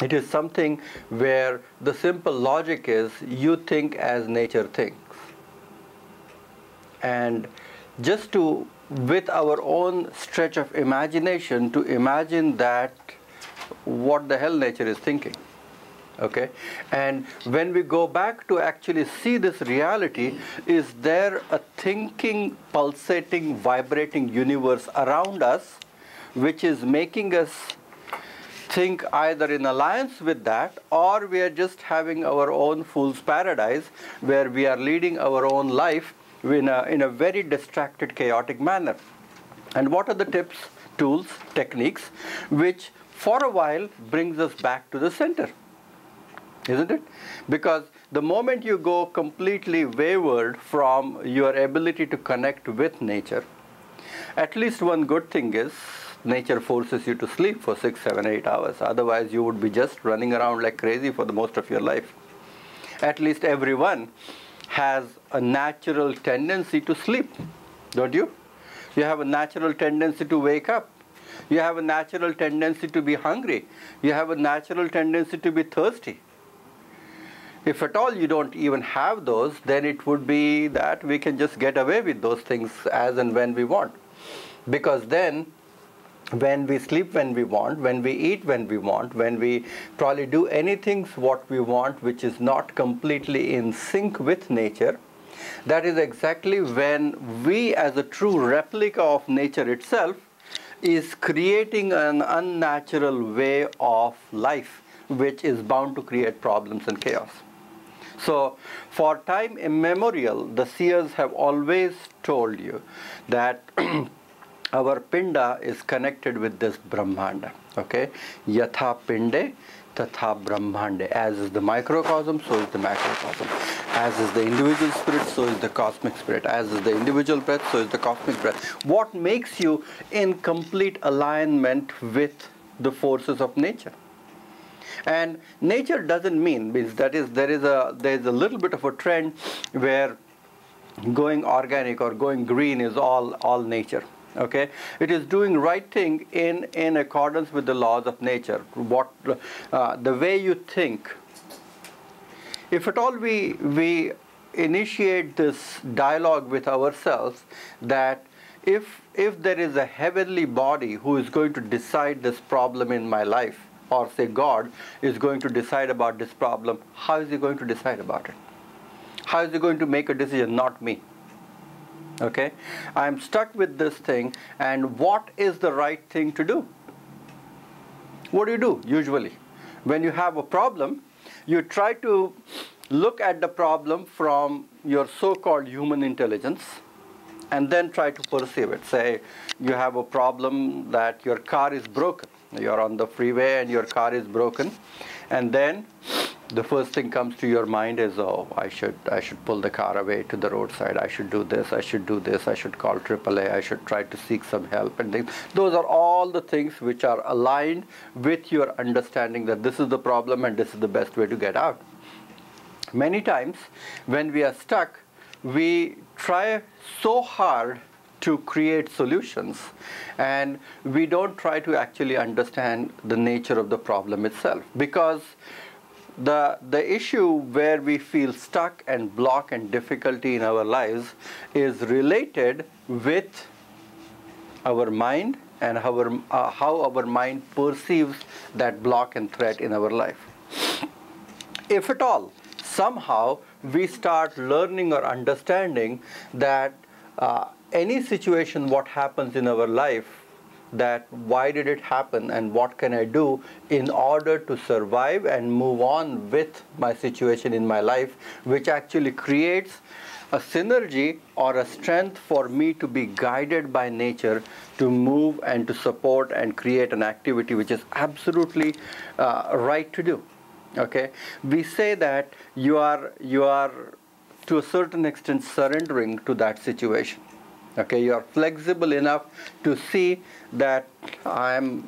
It is something where the simple logic is you think as nature thinks. And just to, with our own stretch of imagination, to imagine that what the hell nature is thinking. Okay, and when we go back to actually see this reality, is there a thinking, pulsating, vibrating universe around us which is making us think either in alliance with that, or we are just having our own fool's paradise where we are leading our own life in a very distracted, chaotic manner. And what are the tips, tools, techniques which for a while brings us back to the center? Isn't it? Because the moment you go completely wayward from your ability to connect with nature, at least one good thing is nature forces you to sleep for 6, 7, 8 hours. Otherwise, you would be just running around like crazy for the most of your life. At least everyone has a natural tendency to sleep, don't you? You have a natural tendency to wake up. You have a natural tendency to be hungry. You have a natural tendency to be thirsty. If at all you don't even have those, then it would be that we can just get away with those things as and when we want. Because then, when we sleep when we want, when we eat when we want, when we probably do anything what we want which is not completely in sync with nature, that is exactly when we, as a true replica of nature itself, is creating an unnatural way of life which is bound to create problems and chaos. So, for time immemorial, the seers have always told you that our pinda is connected with this Brahmanda. Okay? Yatha pinde, tatha Brahmande. As is the microcosm, so is the macrocosm. As is the individual spirit, so is the cosmic spirit. As is the individual breath, so is the cosmic breath. What makes you in complete alignment with the forces of nature? And nature doesn't mean, that is, there is a little bit of a trend where going organic or going green is all nature. Okay, it is doing right thing in accordance with the laws of nature. What the way you think. If at all we initiate this dialogue with ourselves, that if there is a heavenly body who is going to decide this problem in my life, or say God is going to decide about this problem, how is he going to decide about it? How is he going to make a decision? Not me. Okay? I'm stuck with this thing, and what is the right thing to do? What do usually? When you have a problem, you try to look at the problem from your so-called human intelligence and then try to perceive it. Say you have a problem that your car is broken. You're on the freeway and your car is broken, and then the first thing comes to your mind is, oh, I should pull the car away to the roadside. I should do this. I should do this. I should call AAA. I should try to seek some help and things. Those are all the things which are aligned with your understanding that this is the problem and this is the best way to get out. Many times when we are stuck, we try so hard to create solutions, and we don't try to actually understand the nature of the problem itself, because the issue where we feel stuck and block and difficulty in our lives is related with our mind and how our mind perceives that block and threat in our life. If at all somehow we start learning or understanding that any situation what happens in our life, that why did it happen and what can I do in order to survive and move on with my situation in my life, which actually creates a synergy or a strength for me to be guided by nature to move and to support and create an activity which is absolutely right to do. Okay, we say that you are to a certain extent surrendering to that situation. Okay, you are flexible enough to see that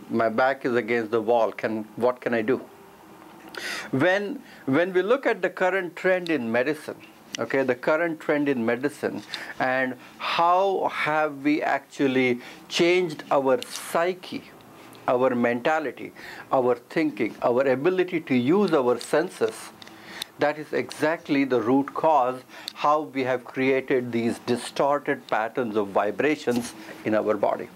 my back is against the wall. What can I do? When we look at the current trend in medicine, okay, the current trend in medicine, and how have we actually changed our psyche our mentality, our thinking, our ability to use our senses, that is exactly the root cause how we have created these distorted patterns of vibrations in our body.